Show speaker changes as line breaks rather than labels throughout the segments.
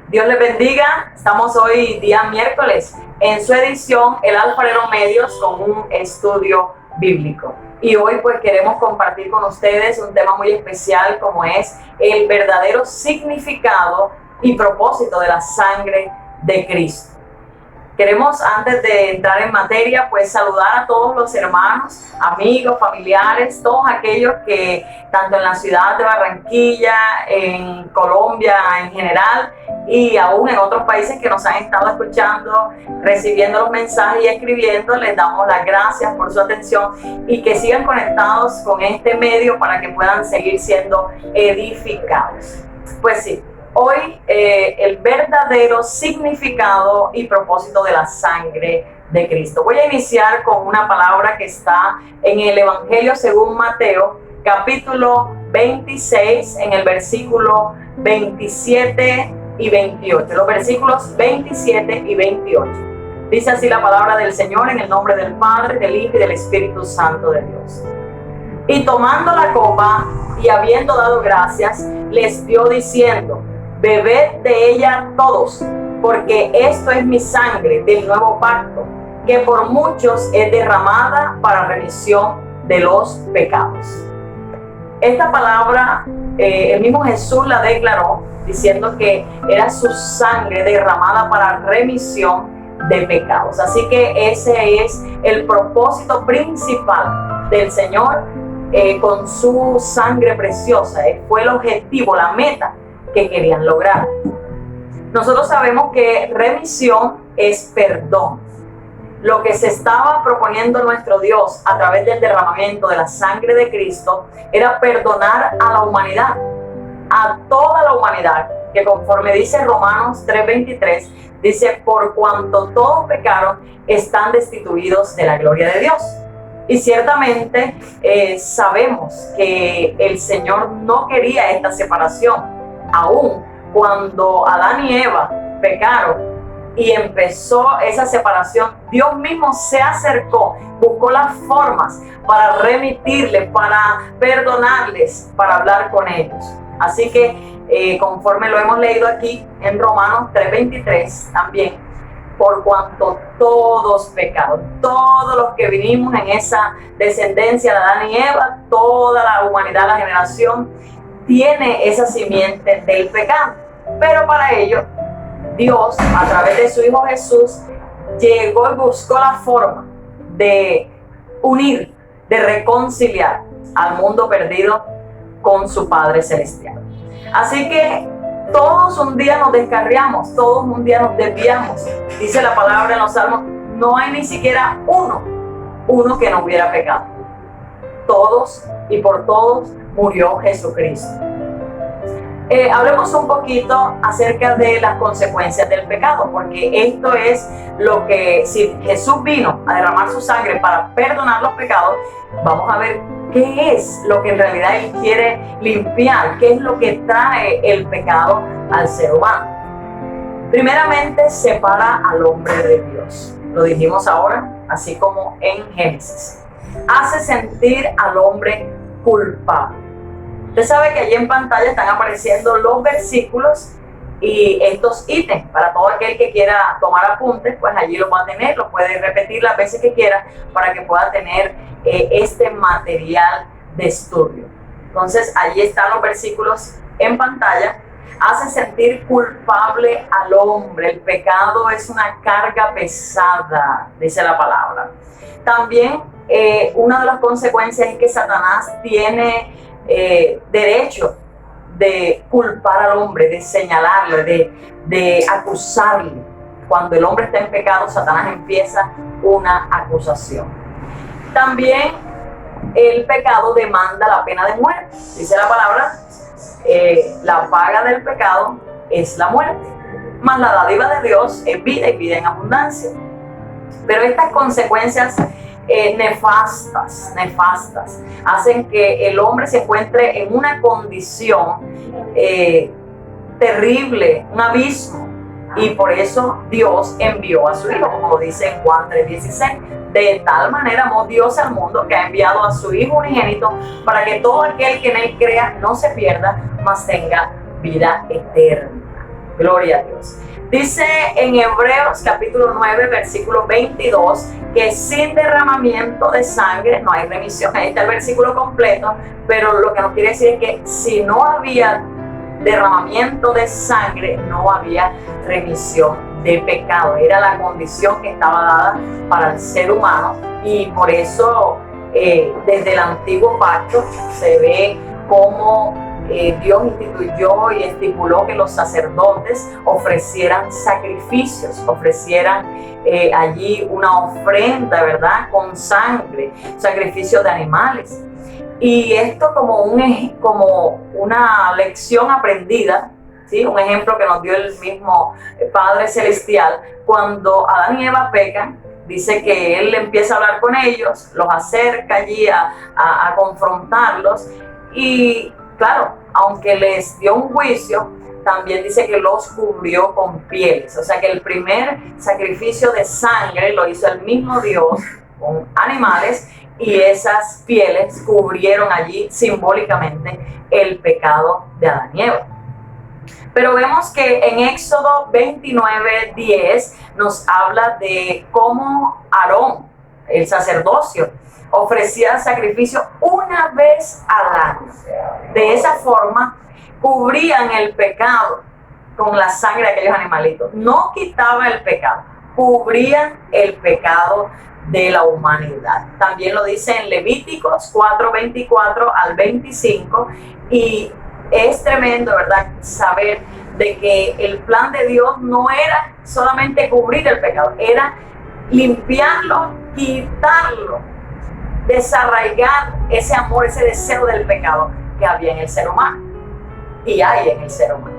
Dios les bendiga. Estamos hoy día miércoles en su edición El Alfarero Medios con un estudio bíblico. Y hoy pues queremos compartir con ustedes un tema muy especial como es el verdadero significado y propósito de la sangre de Cristo. Queremos, antes de entrar en materia, pues saludar a todos los hermanos, amigos, familiares, todos aquellos que tanto en la ciudad de Barranquilla, en Colombia en general y aún en otros países que nos han estado escuchando, recibiendo los mensajes y escribiendo, les damos las gracias por su atención y que sigan conectados con este medio para que puedan seguir siendo edificados. Pues sí. Hoy el verdadero significado y propósito de la sangre de Cristo. Voy a iniciar con una palabra que está en el Evangelio según Mateo, capítulo 26, en el versículo 27 y 28. Los versículos 27 y 28. Dice así la palabra del Señor en el nombre del Padre, del Hijo y del Espíritu Santo de Dios. Y tomando la copa y habiendo dado gracias, les dio diciendo: bebed de ella todos, porque esto es mi sangre del nuevo pacto, que por muchos es derramada para remisión de los pecados. Esta palabra, el mismo Jesús la declaró, diciendo que era su sangre derramada para remisión de pecados. Así que ese es el propósito principal del Señor con su sangre preciosa. Fue el objetivo, la meta que querían lograr. Nosotros sabemos que remisión es perdón. Lo que se estaba proponiendo nuestro Dios a través del derramamiento de la sangre de Cristo era perdonar a la humanidad, a toda la humanidad, que conforme dice Romanos 3:23, dice: por cuanto todos pecaron, están destituidos de la gloria de Dios. Y ciertamente sabemos que el Señor no quería esta separación. Aún cuando Adán y Eva pecaron y empezó esa separación, Dios mismo se acercó, buscó las formas para remitirles, para perdonarles, para hablar con ellos. Así que conforme lo hemos leído aquí en Romanos 3:23 también, por cuanto todos pecaron, todos los que vinimos en esa descendencia de Adán y Eva, toda la humanidad, la generación, tiene esa simiente del pecado. Pero para ello, Dios, a través de su Hijo Jesús, llegó y buscó la forma de unir, de reconciliar al mundo perdido con su Padre Celestial. Así que todos un día nos descarriamos, todos un día nos desviamos. Dice la palabra en los Salmos: no hay ni siquiera uno que no hubiera pecado. Todos y por todos murió Jesucristo. Hablemos un poquito acerca de las consecuencias del pecado, porque esto es lo que, si Jesús vino a derramar su sangre para perdonar los pecados, vamos a ver qué es lo que en realidad Él quiere limpiar, qué es lo que trae el pecado al ser humano. Primeramente, separa al hombre de Dios. Lo dijimos ahora, así como en Génesis. Hace sentir al hombre culpable. Usted sabe que allí en pantalla están apareciendo los versículos y estos ítems. Para todo aquel que quiera tomar apuntes, pues allí lo va a tener, lo puede repetir las veces que quiera para que pueda tener este material de estudio. Entonces, allí están los versículos en pantalla. Hace sentir culpable al hombre. El pecado es una carga pesada, dice la palabra. También una de las consecuencias es que Satanás tiene derecho de culpar al hombre, de señalarle, de acusarle. Cuando el hombre está en pecado, Satanás empieza una acusación. También el pecado demanda la pena de muerte. Dice la palabra: la paga del pecado es la muerte, mas la dádiva de Dios es vida y vida en abundancia. Pero estas consecuencias nefastas hacen que el hombre se encuentre en una condición terrible, un abismo, y por eso Dios envió a su Hijo, como lo dice en Juan 3:16. De tal manera amó Dios al mundo que ha enviado a su Hijo unigénito para que todo aquel que en él crea no se pierda, mas tenga vida eterna. Gloria a Dios. Dice en Hebreos capítulo 9, versículo 22, que sin derramamiento de sangre no hay remisión. Ahí está el versículo completo, pero lo que nos quiere decir es que si no había derramamiento de sangre, no había remisión de pecado. Era la condición que estaba dada para el ser humano, y por eso desde el antiguo pacto se ve cómo Dios instituyó y estipuló que los sacerdotes ofrecieran sacrificios, ofrecieran allí una ofrenda, ¿verdad?, con sangre, sacrificio de animales. Y esto como una lección aprendida, ¿sí? Un ejemplo que nos dio el mismo Padre Celestial. Cuando Adán y Eva pecan, dice que Él empieza a hablar con ellos, los acerca allí a confrontarlos, y claro, aunque les dio un juicio, también dice que los cubrió con pieles. O sea que el primer sacrificio de sangre lo hizo el mismo Dios con animales, y esas pieles cubrieron allí simbólicamente el pecado de Adán y Eva. Pero vemos que en Éxodo 29:10 nos habla de cómo Aarón, el sacerdocio, ofrecía sacrificio una vez al año. De esa forma cubrían el pecado con la sangre de aquellos animalitos. No quitaba el pecado, cubrían el pecado de la humanidad. También lo dice en Levíticos 4:24 al 25, y es tremendo, ¿verdad?, saber de que el plan de Dios no era solamente cubrir el pecado, era limpiarlo, quitarlo, desarraigar ese amor, ese deseo del pecado que había en el ser humano y hay en el ser humano.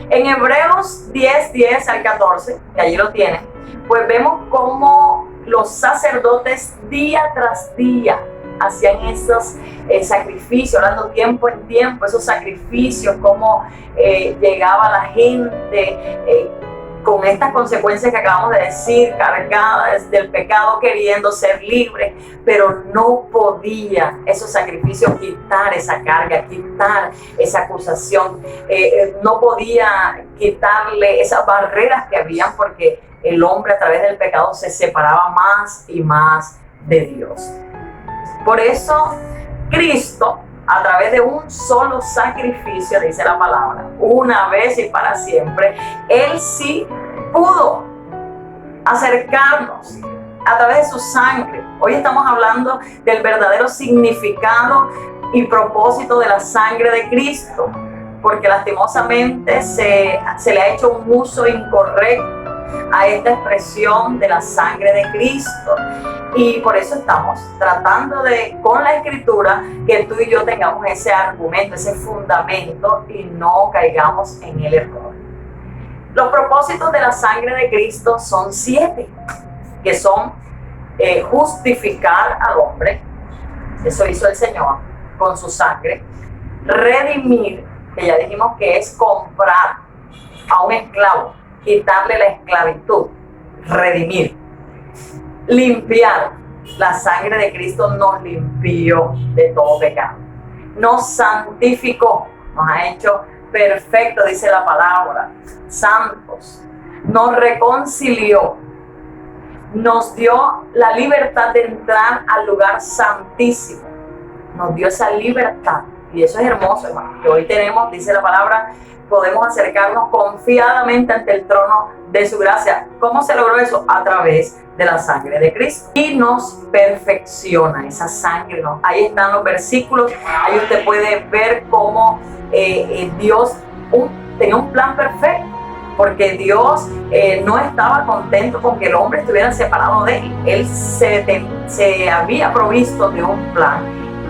En Hebreos 10:10 al 14, que allí lo tienen, pues vemos cómo los sacerdotes día tras día hacían esos sacrificios, dando tiempo en tiempo, esos sacrificios, cómo llegaba la gente con estas consecuencias que acabamos de decir, cargadas del pecado, queriendo ser libres, pero no podía esos sacrificios quitar esa carga, quitar esa acusación, no podía quitarle esas barreras que habían, porque el hombre a través del pecado se separaba más y más de Dios. Por eso Cristo, a través de un solo sacrificio, dice la palabra, una vez y para siempre, Él sí pudo acercarnos a través de su sangre. Hoy estamos hablando del verdadero significado y propósito de la sangre de Cristo, porque lastimosamente se le ha hecho un uso incorrecto a esta expresión de la sangre de Cristo, y por eso estamos tratando de, con la Escritura, que tú y yo tengamos ese argumento, ese fundamento, y no caigamos en el error. Los propósitos de la sangre de Cristo son 7, que son justificar al hombre, eso hizo el Señor con su sangre; redimir, que ya dijimos que es comprar a un esclavo, quitarle la esclavitud, redimir; limpiar, la sangre de Cristo nos limpió de todo pecado; nos santificó, nos ha hecho perfectos, dice la palabra, santos; nos reconcilió, nos dio la libertad de entrar al lugar santísimo, nos dio esa libertad. Y eso es hermoso, hermano, que hoy tenemos, dice la palabra, podemos acercarnos confiadamente ante el trono de su gracia. ¿Cómo se logró eso? A través de la sangre de Cristo. Y nos perfecciona esa sangre, ¿no? Ahí están los versículos, ahí usted puede ver cómo Dios tenía un plan perfecto, porque Dios no estaba contento con que el hombre estuviera separado de él. Él se había provisto de un plan,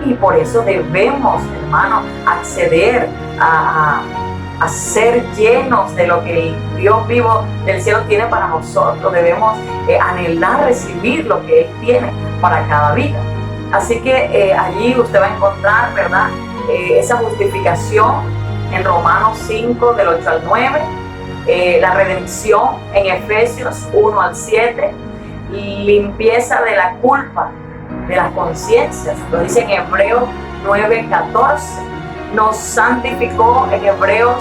y por eso debemos, hermano, acceder a ser llenos de lo que el Dios vivo del cielo tiene para nosotros. Debemos anhelar recibir lo que Él tiene para cada vida. Así que allí usted va a encontrar, ¿verdad?, esa justificación en Romanos 5, del 8 al 9, la redención en Efesios 1 al 7, limpieza de la culpa, de las conciencias, lo dice en Hebreos 9:14, nos santificó en Hebreos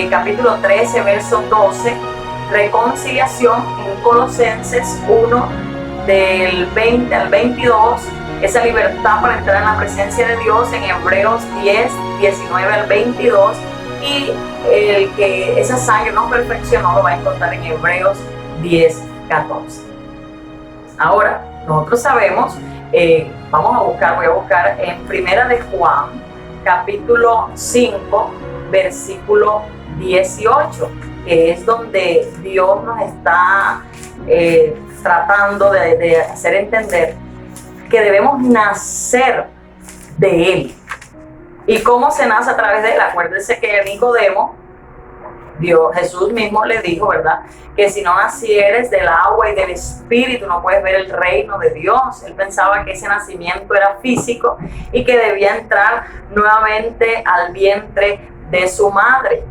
capítulo 13, verso 12, reconciliación en Colosenses 1, del 20 al 22, esa libertad para entrar en la presencia de Dios en Hebreos 10, 19 al 22, y el que esa sangre no perfeccionó lo va a encontrar en Hebreos 10, 14. Ahora, nosotros sabemos, voy a buscar en Primera de Juan, capítulo 5, versículo 18, que es donde Dios nos está tratando de hacer entender que debemos nacer de Él. ¿Y cómo se nace a través de Él? Acuérdense que Nicodemo, Jesús mismo le dijo, ¿verdad?, que si no nacieres del agua y del Espíritu no puedes ver el reino de Dios. Él pensaba que ese nacimiento era físico y que debía entrar nuevamente al vientre de su madre.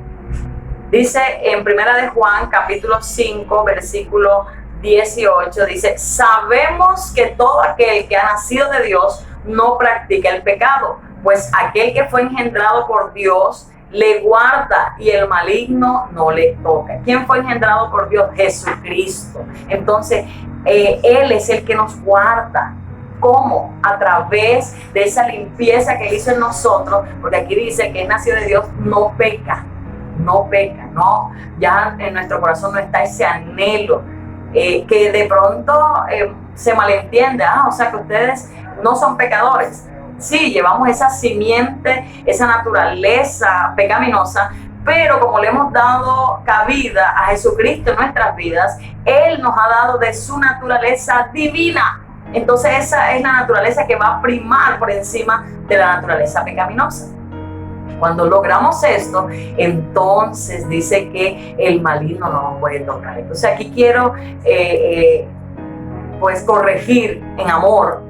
Dice en Primera de Juan, capítulo 5, versículo 18, dice: sabemos que todo aquel que ha nacido de Dios no practica el pecado, pues aquel que fue engendrado por Dios le guarda y el maligno no le toca. ¿Quién fue engendrado por Dios? Jesucristo. Entonces, Él es el que nos guarda. ¿Cómo? A través de esa limpieza que Él hizo en nosotros, porque aquí dice que es nacido de Dios, no peca, ya en nuestro corazón no está ese anhelo, que de pronto se malentiende, o sea que ustedes no son pecadores. Sí, llevamos esa simiente, esa naturaleza pecaminosa, pero como le hemos dado cabida a Jesucristo en nuestras vidas, Él nos ha dado de su naturaleza divina. Entonces esa es la naturaleza que va a primar por encima de la naturaleza pecaminosa. Cuando logramos esto, entonces dice que el maligno no nos puede tocar. Entonces aquí quiero pues corregir en amor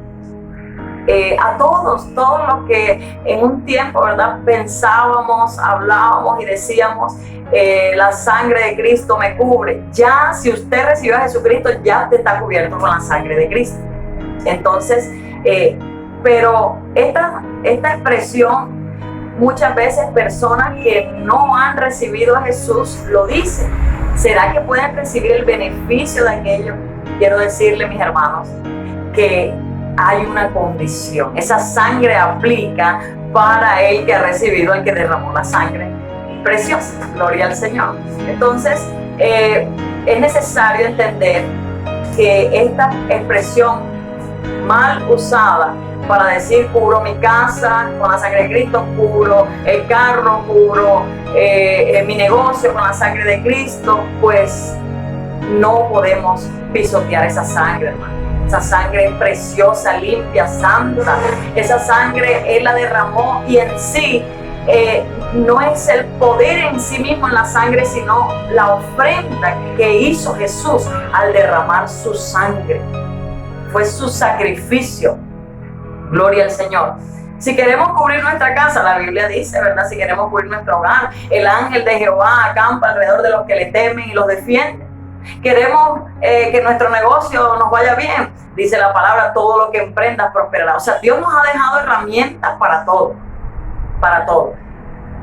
a todos los que en un tiempo, ¿verdad?, pensábamos, hablábamos y decíamos, la sangre de Cristo me cubre. Ya, si usted recibió a Jesucristo, ya te está cubierto con la sangre de Cristo. Entonces, pero esta expresión, muchas veces personas que no han recibido a Jesús lo dicen. ¿Será que pueden recibir el beneficio de aquello? Quiero decirle, mis hermanos, que hay una condición. Esa sangre aplica para el que ha recibido, el que derramó la sangre preciosa. Gloria al Señor. Entonces, es necesario entender que esta expresión mal usada para decir cubro mi casa con la sangre de Cristo, cubro el carro, cubro mi negocio con la sangre de Cristo, pues no podemos pisotear esa sangre, hermano. Esa sangre es preciosa, limpia, santa. Esa sangre Él la derramó y en sí no es el poder en sí mismo en la sangre, sino la ofrenda que hizo Jesús al derramar su sangre. Fue su sacrificio. Gloria al Señor. Si queremos cubrir nuestra casa, la Biblia dice, ¿verdad?, si queremos cubrir nuestro hogar, el ángel de Jehová acampa alrededor de los que le temen y los defiende. Queremos que nuestro negocio nos vaya bien, dice la palabra, todo lo que emprendas prosperará. O sea, Dios nos ha dejado herramientas para todo,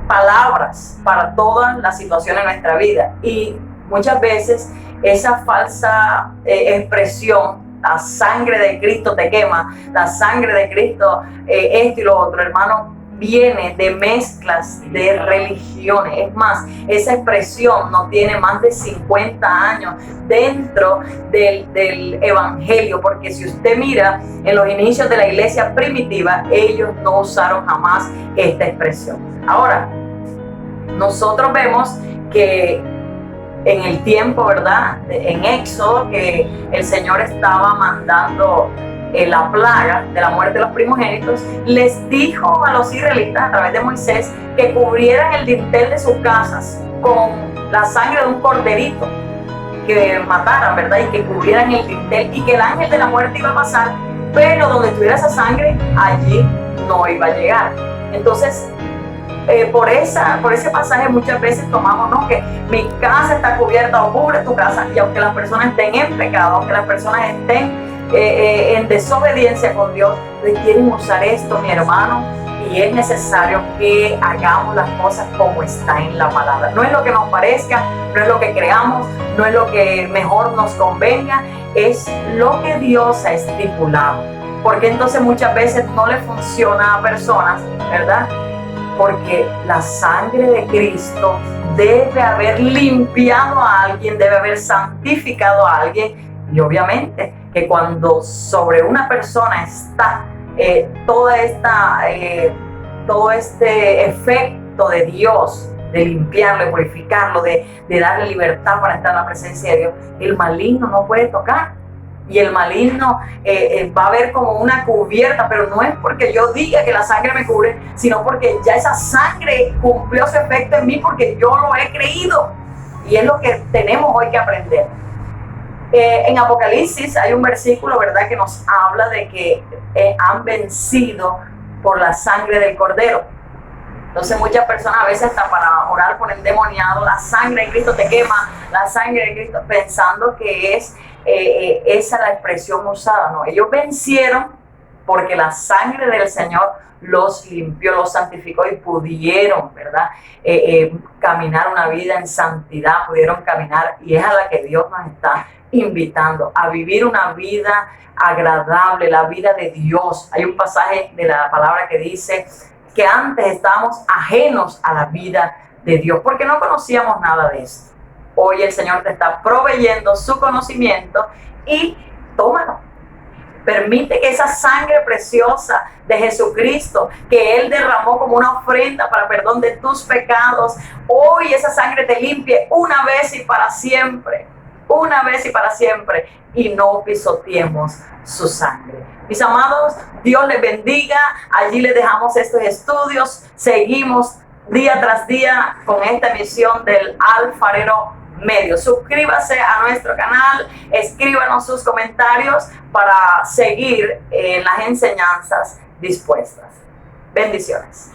palabras para todas las situaciones de nuestra vida. Y muchas veces esa falsa expresión, la sangre de Cristo te quema, la sangre de Cristo esto y lo otro, hermano, viene de mezclas de religiones. Es más, esa expresión no tiene más de 50 años dentro del evangelio, porque si usted mira en los inicios de la iglesia primitiva, ellos no usaron jamás esta expresión. Ahora, nosotros vemos que en el tiempo, ¿verdad?, en Éxodo, que el Señor estaba mandando la plaga de la muerte de los primogénitos, les dijo a los israelitas a través de Moisés que cubrieran el dintel de sus casas con la sangre de un corderito que mataran, ¿verdad?, y que cubrieran el dintel, y que el ángel de la muerte iba a pasar, pero donde estuviera esa sangre, allí no iba a llegar. Entonces, por ese pasaje muchas veces tomamos, ¿no?, que mi casa está cubierta o cubre tu casa, y aunque las personas estén en pecado, aunque las personas estén en desobediencia con Dios, quieren usar esto, mi hermano, y es necesario que hagamos las cosas como está en la palabra. No es lo que nos parezca, no es lo que creamos, no es lo que mejor nos convenga, es lo que Dios ha estipulado. Porque entonces muchas veces no le funciona a personas, ¿verdad? Porque la sangre de Cristo debe haber limpiado a alguien, debe haber santificado a alguien, y obviamente que cuando sobre una persona está todo este efecto de Dios, de limpiarlo, de purificarlo, de darle libertad para estar en la presencia de Dios, el maligno no puede tocar. Y el maligno va a ver como una cubierta, pero no es porque yo diga que la sangre me cubre, sino porque ya esa sangre cumplió su efecto en mí porque yo lo he creído. Y es lo que tenemos hoy que aprender. En Apocalipsis hay un versículo, ¿verdad?, que nos habla de que han vencido por la sangre del Cordero. Entonces muchas personas a veces hasta para orar por endemoniado, la sangre de Cristo te quema, la sangre de Cristo, pensando que es esa la expresión usada. No, ellos vencieron porque la sangre del Señor los limpió, los santificó y pudieron, ¿verdad?, caminar una vida en santidad, pudieron caminar, y es a la que Dios nos está invitando, a vivir una vida agradable, la vida de Dios. Hay un pasaje de la palabra que dice que antes estábamos ajenos a la vida de Dios, porque no conocíamos nada de esto. Hoy el Señor te está proveyendo su conocimiento y tómalo. Permite que esa sangre preciosa de Jesucristo, que Él derramó como una ofrenda para perdón de tus pecados, hoy esa sangre te limpie una vez y para siempre. Una vez y para siempre, y no pisoteemos su sangre. Mis amados, Dios les bendiga. Allí les dejamos estos estudios. Seguimos día tras día con esta emisión del Alfarero Medio. Suscríbase a nuestro canal, escríbanos sus comentarios para seguir en las enseñanzas dispuestas. Bendiciones.